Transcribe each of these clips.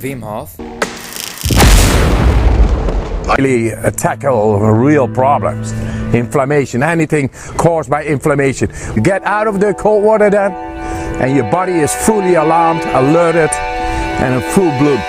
Wim Hof. Really tackle real problems. Inflammation, anything caused by inflammation. You get out of the cold water then, and your body is fully alarmed, alerted, and in full bloom.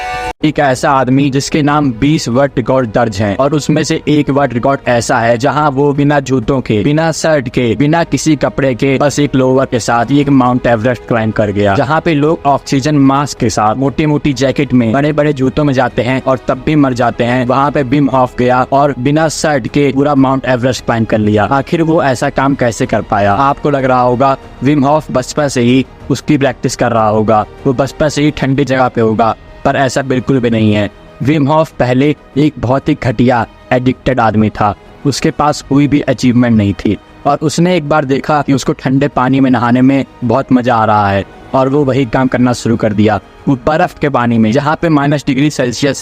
एक ऐसा आदमी जिसके नाम 20 world record दर्ज हैं और उसमें से एक वर्ल्ड रिकॉर्ड ऐसा है जहां वो बिना जूतों के, बिना शर्ट के, बिना किसी कपड़े के, बस एक लोअर के साथ एक माउंट एवरेस्ट क्लाइंब कर गया। जहां पे लोग ऑक्सीजन मास्क के साथ मोटी मोटी जैकेट में, बड़े बड़े जूतों में जाते हैं और तब भी मर जाते हैं, वहां पे विम हॉफ गया और बिना शर्ट के पूरा माउंट एवरेस्ट क्लाइंब कर लिया। आखिर वो ऐसा काम कैसे कर पाया? आपको लग रहा होगा विम हॉफ बचपन से ही उसकी प्रैक्टिस कर रहा होगा, वो बचपन से ही ठंडी जगह पे होगा, पर ऐसा बिल्कुल भी नहीं है। विम हॉफ पहले एक बहुत ही घटिया एडिक्टेड आदमी था, उसके पास कोई भी अचीवमेंट नहीं थी और उसने एक बार देखा कि उसको ठंडे पानी में नहाने में बहुत मजा आ रहा है और वो वही काम करना शुरू कर दिया। वो बर्फ के पानी में जहाँ पे -डिग्री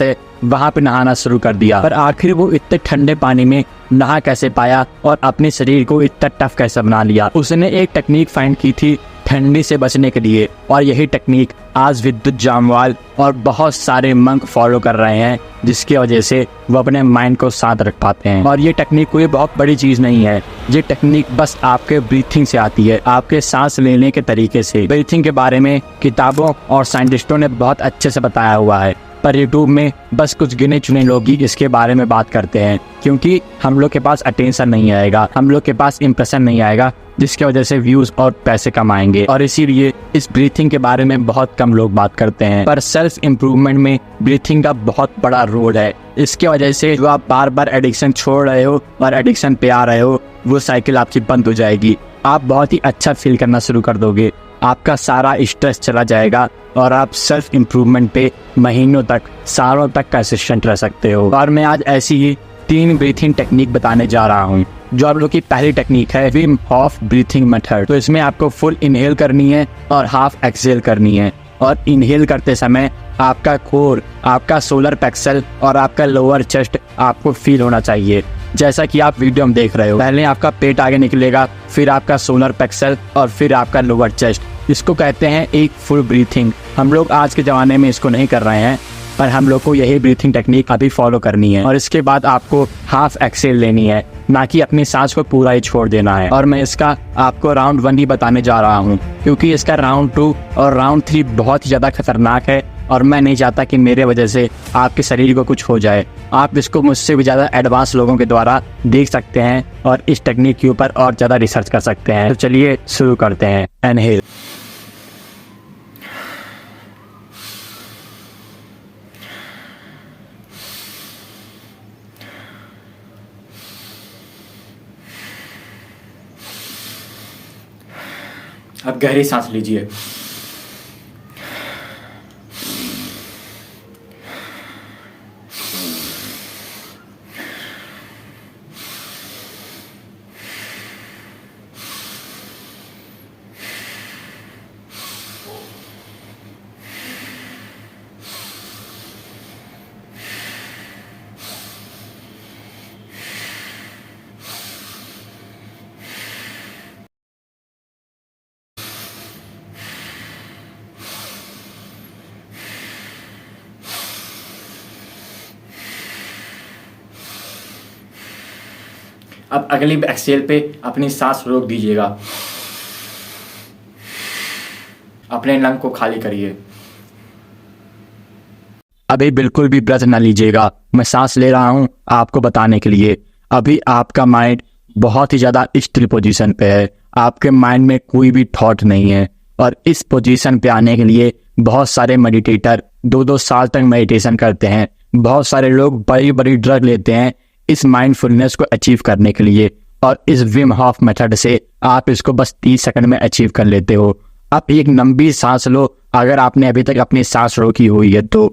है वहाँ पे नहाना शुरू कर दिया। पर आखिर वो इतने ठंडे पानी में नहा कैसे पाया और अपने शरीर को इतना टफ कैसे बना लिया? उसने एक टेक्निक फाइंड की थी ठंडी से बचने के लिए और यही टेक्निक आज विद्युत जामवाल और बहुत सारे मंक फॉलो कर रहे हैं, जिसकी वजह से वो अपने माइंड को शांत रख पाते हैं। और ये टेक्निक कोई बहुत बड़ी चीज नहीं है, ये टेक्निक बस आपके ब्रीथिंग से आती है, आपके सांस लेने के तरीके से। ब्रीथिंग के बारे में किताबों और साइंटिस्टों ने बहुत अच्छे से बताया हुआ है, पर यूट्यूब में बस कुछ गिने चुने लोग ही इसके बारे में बात करते हैं, क्योंकि हम लोग के पास अटेंशन नहीं आएगा, हम लोग के पास इंप्रेशन नहीं आएगा, जिसकी वजह से व्यूज और पैसे कमाएंगे। और इसीलिए इस ब्रीथिंग के बारे में बहुत कम लोग बात करते हैं। पर सेल्फ इम्प्रूवमेंट में ब्रीथिंग का बहुत बड़ा रोल है। इसकी वजह से जो आप बार बार एडिक्शन छोड़ रहे हो और एडिक्शन पे आ रहे हो, वो साइकिल आपकी बंद हो जाएगी। आप बहुत ही अच्छा फील करना शुरू कर दोगे, आपका सारा स्ट्रेस चला जाएगा और आप सेल्फ इम्प्रूवमेंट पे महीनों तक, सालों तक कंसिस्टेंट रह सकते हो। और मैं आज ऐसी ही 3 ब्रीथिंग टेक्निक बताने जा रहा हूँ। जो आप लोग की पहली टेक्निक है विम हॉफ ब्रीथिंग मेथड। तो इसमें आपको फुल इनहेल करनी है और हाफ एक्सहेल करनी है। और इनहेल करते समय आपका कोर, आपका सोलर प्लेक्सस और आपका लोअर चेस्ट आपको फील होना चाहिए, जैसा कि आप वीडियो में देख रहे हो। पहले आपका पेट आगे निकलेगा, फिर आपका सोलर प्लेक्सस और फिर आपका लोअर चेस्ट। इसको कहते हैं एक फुल ब्रीथिंग। हम लोग आज के ज़माने में इसको नहीं कर रहे हैं, पर हम लोग को यही ब्रीथिंग टेक्निक अभी फॉलो करनी है। और इसके बाद आपको हाफ एक्सहेल लेनी है, ना कि अपनी सांस को पूरा ही छोड़ देना है। और मैं इसका आपको राउंड 1 ही बताने जा रहा हूँ, क्योंकि इसका राउंड 2 और राउंड 3 बहुत ही ज़्यादा खतरनाक है और मैं नहीं चाहता कि मेरे वजह से आपके शरीर को कुछ हो जाए। आप इसको मुझसे भी ज़्यादा एडवांस लोगों के द्वारा देख सकते हैं और इस टेक्निक के ऊपर और ज़्यादा रिसर्च कर सकते हैं। तो चलिए शुरू करते हैं। इनहेल, अब गहरी सांस लीजिए। अब अगली एक्सहेल पे अपनी सांस रोक दीजिएगा, अपने लंग को खाली करिए। अभी बिल्कुल भी ब्रेथ ना लीजिएगा, मैं सांस ले रहा हूं आपको बताने के लिए। अभी आपका माइंड बहुत ही ज़्यादा स्टिल पोजीशन पे है, आपके माइंड में कोई भी थॉट नहीं है। और इस पोजीशन पे आने के लिए बहुत सारे मेडिटेटर 2-2 साल तक मेडिटेशन करते हैं। बहुत सारे लोग बड़ी बड़ी ड्रग लेते हैं इस माइंडफुलनेस को अचीव करने के लिए, और इस विम हॉफ मेथड से आप इसको बस 30 सेकंड में अचीव कर लेते हो। अब एक लंबी सांस लो, अगर आपने अभी तक अपनी सांस रोकी हुई है तो,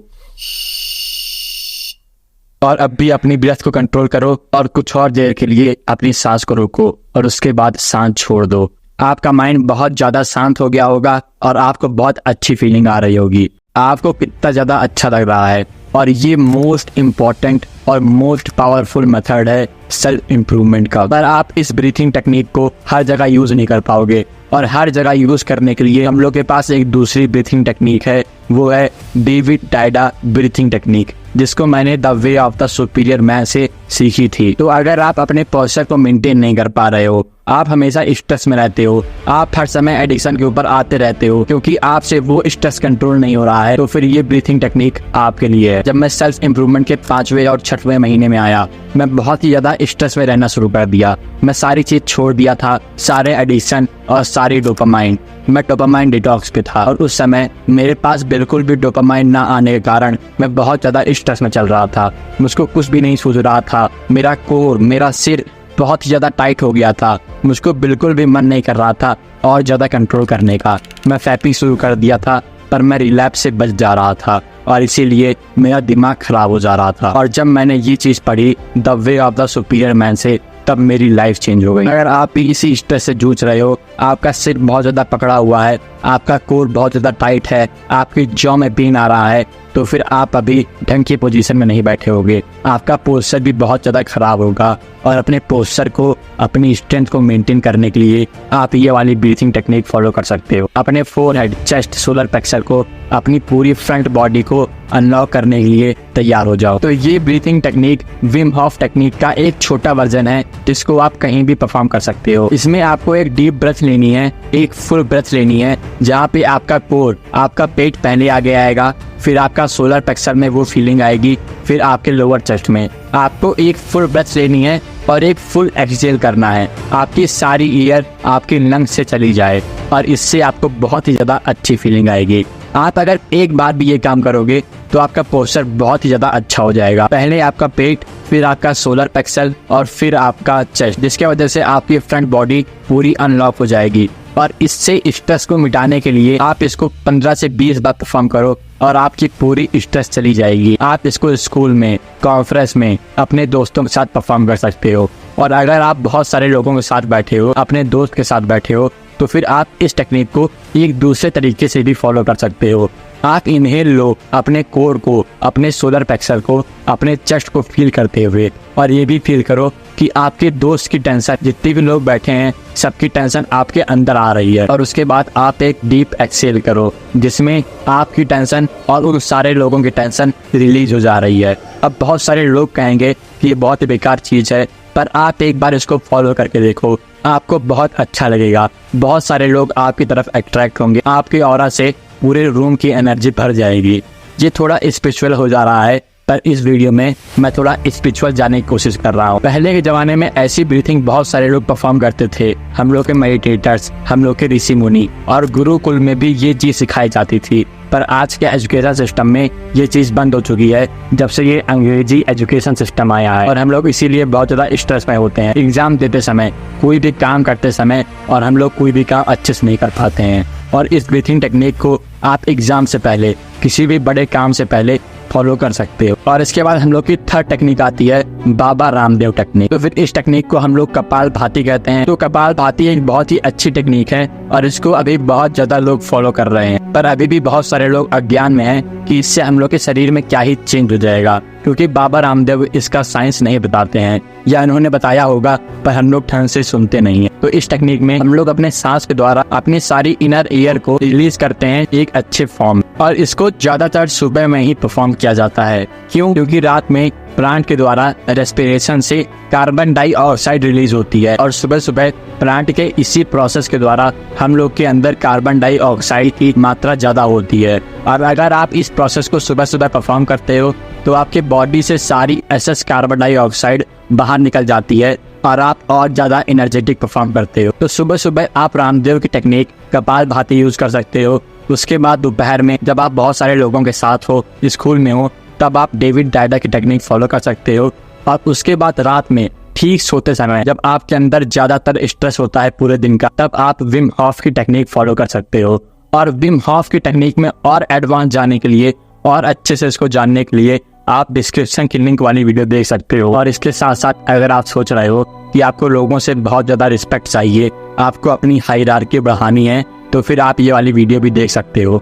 और अब भी अपनी ब्रेथ को कंट्रोल करो और कुछ और देर के लिए अपनी सांस को रोको और उसके बाद सांस छोड़ दो। आपका माइंड बहुत ज्यादा शांत हो गया होगा और आपको बहुत अच्छी फीलिंग आ रही होगी, आपको कितना ज्यादा अच्छा लग रहा है। और ये मोस्ट इम्पॉर्टेंट और मोस्ट पावरफुल मेथड है सेल्फ इम्प्रूवमेंट का। पर आप इस ब्रीथिंग टेक्निक को हर जगह यूज नहीं कर पाओगे, और हर जगह यूज करने के लिए हम लोग के पास एक दूसरी ब्रीथिंग टेक्निक है वो है डेविड डाइडा ब्रीथिंग टेक्निक, जिसको मैंने the way of the superior man से सीखी थी। तो अगर आप अपने पोस्चर को मेंटेन नहीं कर पा रहे हो, आप हमेशा स्ट्रेस में रहते हो, आप हर समय एडिक्शन के ऊपर आते रहते हो क्योंकि आपसे वो स्ट्रेस कंट्रोल नहीं हो रहा है, तो फिर ये ब्रीथिंग टेक्निक आपके लिए है। जब मैं सेल्फ इम्प्रूवमेंट के 5वें और 6वें महीने में आया, मैं बहुत ही ज्यादा स्ट्रेस में रहना शुरू कर दिया। मैं सारी चीज छोड़ दिया था, सारे एडिक्शन और सारी डोपामाइन। मैं डोपामाइन डिटॉक्स पे था और उस समय मेरे पास बिल्कुल भी डोपामाइन ना आने के कारण मैं बहुत ज्यादा स्ट्रेस में चल रहा था। मुझको कुछ भी नहीं सूझ रहा था। मेरा कोर, मेरा सिर बहुत ही ज्यादा टाइट हो गया था। मुझको बिल्कुल भी मन नहीं कर रहा था और ज्यादा कंट्रोल करने का। मैं फैपिंग शुरू कर दिया था, पर मैं रिलैप्स से बच जा रहा था और इसीलिए मेरा दिमाग खराब हो जा रहा था। और जब मैंने ये चीज पढ़ी the way of the superior man से, तब मेरी लाइफ चेंज हो गई। अगर आप भी इसी स्ट्रेस से जूझ रहे हो, आपका सिर बहुत ज्यादा पकड़ा हुआ है, आपका कोर बहुत ज्यादा टाइट है, आपकी जॉ में पेन आ रहा है, तो फिर आप अभी ढंग की पोजीशन में नहीं बैठे होगे। आपका पोस्चर भी बहुत ज्यादा खराब होगा और अपने पोस्चर को, अपनी स्ट्रेंथ को मेंटेन करने के लिए आप ये वाली ब्रीथिंग टेक्निक फॉलो कर सकते हो। अपने फोरहेड, चेस्ट, सोलर प्लेक्सस को, अपनी पूरी फ्रंट बॉडी को अनलॉक करने के लिए तैयार हो जाओ। तो ये breathing technique Wim Hof technique का एक छोटा वर्जन है जिसको आप कहीं भी परफॉर्म कर सकते हो। इसमें आपको एक डीप ब्रेथ लेनी है, एक फुल ब्रेथ लेनी है, जहाँ पे आपका कोर, आपका पेट पहले आगे आएगा, फिर आपका सोलर प्लेक्सस में वो फीलिंग आएगी, फिर आपके लोअर चेस्ट में। आपको एक फुल ब्रेथ लेनी है और एक फुल एक्सहेल करना है। आपकी सारी एयर आपके लंग्स से चली जाए और इससे आपको बहुत ही ज्यादा अच्छी फीलिंग आएगी। आप अगर एक बार भी ये काम करोगे तो आपका पोस्चर बहुत ही ज्यादा अच्छा हो जाएगा। पहले आपका पेट, फिर आपका सोलर प्लेक्सस और फिर आपका चेस्ट, जिसके वजह से आपकी फ्रंट बॉडी पूरी अनलॉक हो जाएगी। और इससे स्ट्रेस को मिटाने के लिए आप इसको 15 से 20 बार परफॉर्म करो और आपकी पूरी स्ट्रेस चली जाएगी। आप इसको स्कूल में, कॉन्फ्रेंस में, अपने दोस्तों के साथ परफॉर्म कर सकते हो। और अगर आप बहुत सारे लोगों के साथ बैठे हो, अपने दोस्त के साथ बैठे हो, तो फिर आप इस टेक्निक को एक दूसरे तरीके से भी फॉलो कर सकते हो। आप इनहेल लो, अपने कोर को, अपने सोलर प्लेक्सस को, अपने चेस्ट को फील करते हुए, और ये भी फील करो कि आपके दोस्त की टेंशन, जितने भी लोग बैठे हैं, सबकी टेंशन आपके अंदर आ रही है। और उसके बाद आप एक डीप एक्सहेल करो जिसमें आपकी टेंशन और उन सारे लोगों की टेंशन रिलीज हो जा रही है। अब बहुत सारे लोग कहेंगे कि ये बहुत ही बेकार चीज है, पर आप एक बार इसको फॉलो करके देखो, आपको बहुत अच्छा लगेगा। बहुत सारे लोग आपकी तरफ अट्रैक्ट होंगे, आपके ऑरा से पूरे रूम की एनर्जी भर जाएगी। ये थोड़ा स्पिरिचुअल हो जा रहा है, पर इस वीडियो में मैं थोड़ा स्पिरिचुअल जाने की कोशिश कर रहा हूँ। पहले के जमाने में ऐसी ब्रीथिंग बहुत सारे लोग परफॉर्म करते थे। हम लोग के मेडिटेटर्स, हम लोग के ऋषि मुनि और गुरुकुल में भी ये चीज सिखाई जाती थी। पर आज के एजुकेशन सिस्टम में ये चीज बंद हो चुकी है जब से ये अंग्रेजी एजुकेशन सिस्टम आया है। और हम लोग इसीलिए बहुत ज्यादा स्ट्रेस में होते हैं एग्जाम देते समय, कोई भी काम करते समय, और हम लोग कोई भी काम अच्छे से नहीं कर पाते हैं। और इस ब्रीथिंग टेक्निक को आप एग्जाम से पहले, किसी भी बड़े काम से पहले फॉलो कर सकते हो। और इसके बाद हम लोग की थर्ड टेक्निक आती है बाबा रामदेव टेक्निक। तो फिर इस टेक्निक को हम लोग कपाल भाती कहते हैं। तो कपाल भाती एक बहुत ही अच्छी टेक्निक है और इसको अभी बहुत ज्यादा लोग फॉलो कर रहे हैं, पर अभी भी बहुत सारे लोग अज्ञान में हैं कि इससे हम लोग के शरीर में क्या ही चेंज हो जाएगा, क्योंकि बाबा रामदेव इसका साइंस नहीं बताते हैं, या इन्होंने बताया होगा पर हम लोग ढंग से सुनते नहीं है। तो इस टेक्निक में हम लोग अपने सांस के द्वारा अपनी सारी इनर एयर को रिलीज करते हैं एक अच्छे फॉर्म, और इसको ज्यादातर सुबह में ही परफॉर्म किया जाता है। क्यों? क्योंकि रात में प्लांट के द्वारा रेस्पिरेशन से कार्बन डाइऑक्साइड रिलीज होती है और सुबह सुबह प्लांट के इसी प्रोसेस के द्वारा हम लोग के अंदर कार्बन डाइऑक्साइड की मात्रा ज्यादा होती है। और अगर आप इस प्रोसेस को सुबह सुबह परफॉर्म करते हो तो आपके बॉडी से सारी एक्सेस कार्बन डाइऑक्साइड बाहर निकल जाती है और आप और ज्यादा एनर्जेटिक परफॉर्म करते हो। तो सुबह सुबह आप रामदेव की टेक्निक कपाल भाती यूज कर सकते हो। उसके बाद दोपहर में जब आप बहुत सारे लोगों के साथ हो, स्कूल में हो, तब आप डेविड डाइडा की टेक्निक फॉलो कर सकते हो। और उसके बाद रात में ठीक सोते समय जब आपके अंदर ज्यादातर स्ट्रेस होता है पूरे दिन का, तब आप विम हॉफ की टेक्निक फॉलो कर सकते हो। और विम हॉफ की टेक्निक में और एडवांस जाने के लिए और अच्छे से इसको जानने के लिए आप डिस्क्रिप्शन की लिंक वाली वीडियो देख सकते हो। और इसके साथ साथ अगर आप सोच रहे हो कि आपको लोगों से बहुत ज्यादा रिस्पेक्ट चाहिए, आपको अपनी हायरार्की बढ़ानी है, तो फिर आप ये वाली वीडियो भी देख सकते हो।